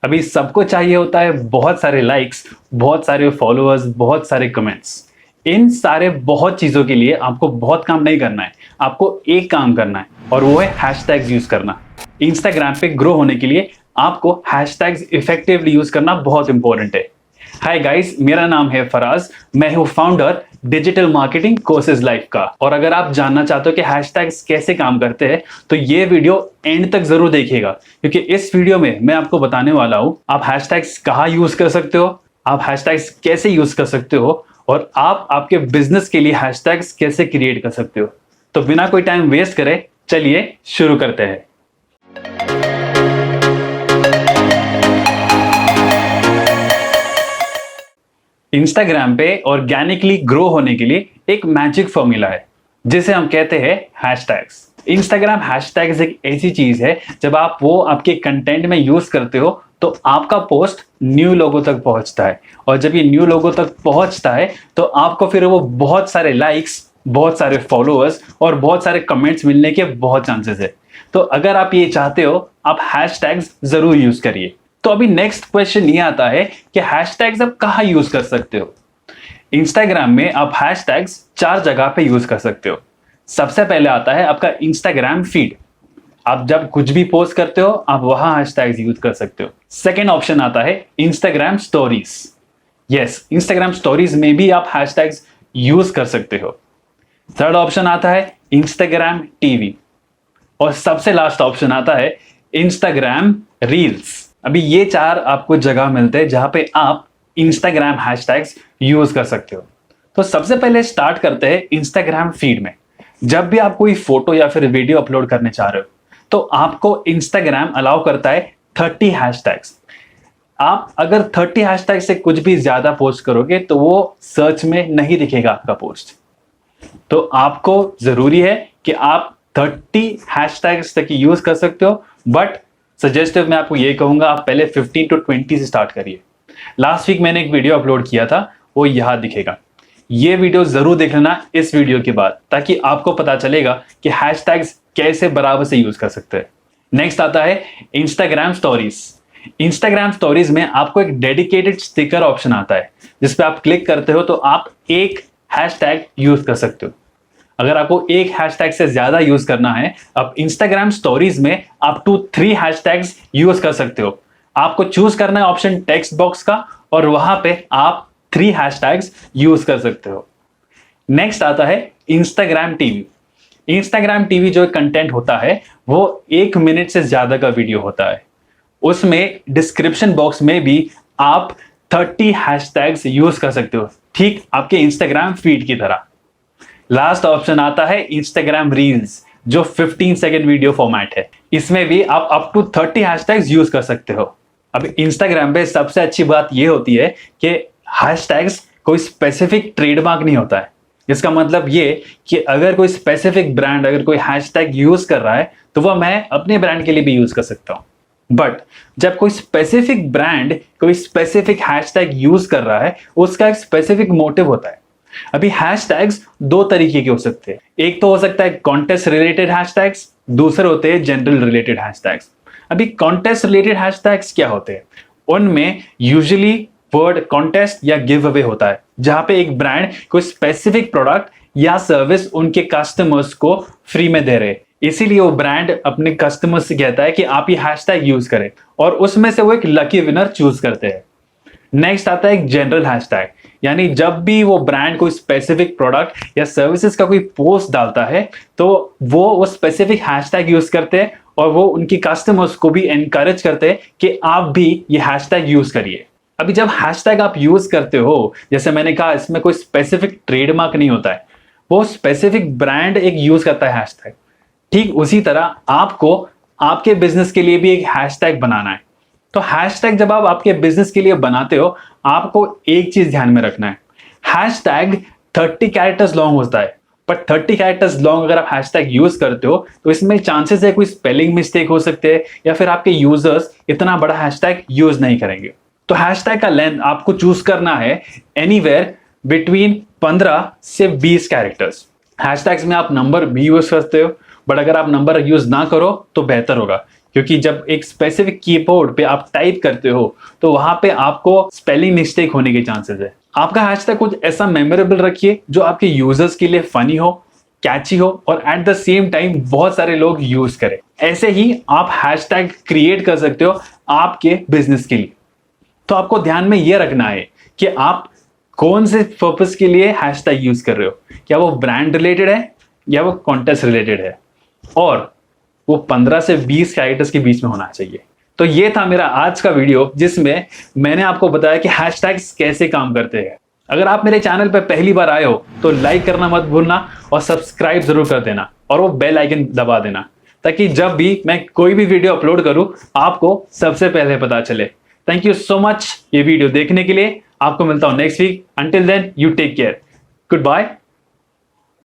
अभी सबको चाहिए होता है बहुत सारे लाइक्स, बहुत सारे फॉलोअर्स, बहुत सारे कमेंट्स। इन सारे बहुत चीजों के लिए आपको बहुत काम नहीं करना है, आपको एक काम करना है और वो है हैशटैग्स यूज करना। इंस्टाग्राम पे ग्रो होने के लिए आपको हैशटैग्स इफेक्टिवली यूज करना बहुत इंपॉर्टेंट है। हाय गाइस, मेरा नाम है फराज। मैं हूं founder digital marketing courses life का। और अगर आप जानना चाहते हो कि हैशटैग्स कैसे काम करते हैं तो ये वीडियो एंड तक जरूर देखिएगा, क्योंकि इस वीडियो में मैं आपको बताने वाला हूं आप हैशटैग्स कहां यूज कर सकते हो, आप हैशटैग्स कैसे यूज कर सकते हो और आप आपके बिजनेस के लिए हैशटैग्स कैसे क्रिएट कर सकते हो। तो बिना कोई टाइम वेस्ट करे चलिए शुरू करते हैं। इंस्टाग्राम पे ऑर्गेनिकली ग्रो होने के लिए एक मैजिक फॉर्मूला है जिसे हम कहते हैं हैशटैग्स। इंस्टाग्राम हैशटैग्स एक ऐसी चीज है, जब आप वो आपके कंटेंट में यूज करते हो तो आपका पोस्ट न्यू लोगों तक पहुंचता है, और जब ये न्यू लोगों तक पहुंचता है तो आपको फिर वो बहुत सारे लाइक्स, बहुत सारे फॉलोअर्स और बहुत सारे कमेंट्स मिलने के बहुत चांसेस है। तो अगर आप ये चाहते हो आप हैशटैग्स जरूर यूज करिए। तो अभी नेक्स्ट क्वेश्चन ये आता है कि हैशटैग्स आप कहां यूज कर सकते हो। इंस्टाग्राम में आप हैशटैग्स 4 जगह पे यूज कर सकते हो। सबसे पहले आता है आपका इंस्टाग्राम फीड। आप जब कुछ भी पोस्ट करते हो आप वहां हैशटैग्स यूज कर सकते हो। सेकेंड ऑप्शन आता है Instagram stories. Yes, Instagram stories में भी आप हैशटैग्स यूज कर सकते हो। थर्ड ऑप्शन आता है इंस्टाग्राम टीवी। और सबसे लास्ट ऑप्शन आता है इंस्टाग्राम रील्स। अभी ये 4 आपको जगह मिलते हैं जहां पे आप इंस्टाग्राम हैशटैग्स यूज कर सकते हो। तो सबसे पहले स्टार्ट करते हैं इंस्टाग्राम फीड में। जब भी आप कोई फोटो या फिर वीडियो अपलोड करने चाह रहे हो तो आपको इंस्टाग्राम अलाउ करता है 30 हैशटैग्स। आप अगर 30 हैशटैग से कुछ भी ज्यादा पोस्ट करोगे तो वो सर्च में नहीं दिखेगा आपका पोस्ट। तो आपको जरूरी है कि आप 30 हैशटैग्स तक यूज कर सकते हो, बट सजेस्टिव मैं आपको ये कहूंगा आप पहले 15 to 20 से स्टार्ट करिए। लास्ट वीक मैंने एक वीडियो अपलोड किया था, वो यहां दिखेगा। ये वीडियो जरूर देख लेना इस वीडियो के बाद, ताकि आपको पता चलेगा कि हैशटैग्स कैसे बराबर से यूज कर सकते हैं। नेक्स्ट आता है इंस्टाग्राम स्टोरीज। इंस्टाग्राम स्टोरीज में आपको एक डेडिकेटेड स्टिकर ऑप्शन आता है, जिसपे आप क्लिक करते हो तो आप एक हैशटैग यूज कर सकते हो। अगर आपको एक हैशटैग से ज्यादा यूज करना है, आप इंस्टाग्राम स्टोरीज में अप टू 3 हैशटैग्स यूज कर सकते हो। आपको चूज करना है ऑप्शन टेक्स्ट बॉक्स का, और वहां पे आप 3 हैशटैग्स यूज कर सकते हो। नेक्स्ट आता है इंस्टाग्राम टीवी। इंस्टाग्राम टीवी जो कंटेंट होता है वो 1 मिनट से ज्यादा का वीडियो होता है। उसमें डिस्क्रिप्शन बॉक्स में भी आप 30 हैशटैग्स यूज कर सकते हो, ठीक आपके इंस्टाग्राम फीड की तरह। लास्ट ऑप्शन आता है इंस्टाग्राम रील्स, जो 15 सेकेंड वीडियो फॉर्मेट है। इसमें भी आप अप टू 30 हैशटैग्स यूज कर सकते हो। अब इंस्टाग्राम पे सबसे अच्छी बात यह होती है कि हैशटैग्स कोई स्पेसिफिक ट्रेडमार्क नहीं होता है। इसका मतलब ये कि अगर कोई स्पेसिफिक ब्रांड अगर कोई हैशटैग यूज कर रहा है तो वह मैं अपने ब्रांड के लिए भी यूज कर सकता हूं। बट जब कोई स्पेसिफिक ब्रांड कोई स्पेसिफिक हैशटैग यूज कर रहा है, उसका एक स्पेसिफिक मोटिव होता है। अभी हैशटैग्स 2 तरीके के हो सकते हैं। एक तो हो सकता है कॉन्टेस्ट रिलेटेड हैशटैग्स, दूसरे होते हैं जनरल रिलेटेड हैशटैग्स। अभी कॉन्टेस्ट रिलेटेड हैशटैग्स क्या होते हैं? उनमें यूजुअली वर्ड कॉन्टेस्ट या गिव अवे होता है, जहां पे एक ब्रांड कोई स्पेसिफिक प्रोडक्ट या सर्विस उनके कस्टमर्स को फ्री में दे रहे। इसीलिए वो ब्रांड अपने कस्टमर्स से कहता है कि आप ये हैशटैग यूज करें, और उसमें से वो एक लकी विनर चूज करते हैं। नेक्स्ट आता है एक जनरल हैशटैग, यानी जब भी वो ब्रांड कोई स्पेसिफिक प्रोडक्ट या सर्विसेज का कोई पोस्ट डालता है तो वो स्पेसिफिक हैशटैग यूज करते हैं, और वो उनकी कस्टमर्स को भी एनकरेज करते हैं कि आप भी ये हैशटैग यूज करिए। अभी जब हैशटैग आप यूज करते हो, जैसे मैंने कहा इसमें कोई स्पेसिफिक ट्रेडमार्क नहीं होता है, वो स्पेसिफिक ब्रांड एक यूज करता है हैशटैग। ठीक उसी तरह आपको आपके बिजनेस के लिए भी एक हैशटैग बनाना है। तो हैशटैग जब आप आपके बिजनेस के लिए बनाते हो, आपको एक चीज ध्यान में रखना है, हैशटैग 30 कैरेक्टर्स लॉन्ग होता है। पर 30 कैरेक्टर्स लॉन्ग अगर आप हैशटैग यूज करते हो तो इसमें चांसेस है कोई स्पेलिंग मिस्टेक हो सकते हैं, या फिर आपके यूजर्स इतना बड़ा हैशटैग यूज नहीं करेंगे। तो हैशटैग का लेंथ आपको चूज करना है एनीवेयर बिटवीन 15 से 20 कैरेक्टर्स। हैशटैग्स में आप नंबर भी यूज करते हो, बट अगर आप नंबर यूज ना करो तो बेहतर होगा, क्योंकि जब एक स्पेसिफिक कीबोर्ड पे आप टाइप करते हो तो वहां पे आपको स्पेलिंग मिस्टेक होने के चांसेस है। आपका हैशटैग कुछ ऐसा मेमोरेबल रखिए जो आपके यूजर्स के लिए फनी हो, कैची हो और एट द सेम टाइम बहुत सारे लोग यूज करें। ऐसे ही आप हैशटैग क्रिएट कर सकते हो आपके बिजनेस के लिए। तो आपको ध्यान में यह रखना है कि आप कौन से पर्पस के लिए हैशटैग यूज कर रहे हो। क्या वो ब्रांड रिलेटेड है या वो कॉन्टेस्ट रिलेटेड है, और वो 15 से 20 कैरेक्टर्स के बीच में होना चाहिए। तो ये था मेरा आज का वीडियो जिसमें मैंने आपको बताया कि हैशटैग्स कैसे काम करते हैं। अगर आप मेरे चैनल पर पहली बार आए हो तो लाइक करना मत भूलना और सब्सक्राइब जरूर कर देना और वो बेल आइकन दबा देना, ताकि जब भी मैं कोई भी वीडियो अपलोड करूं आपको सबसे पहले पता चले। थैंक यू सो मच ये वीडियो देखने के लिए। आपको मिलता हूं next week. Until then you take care. Good bye.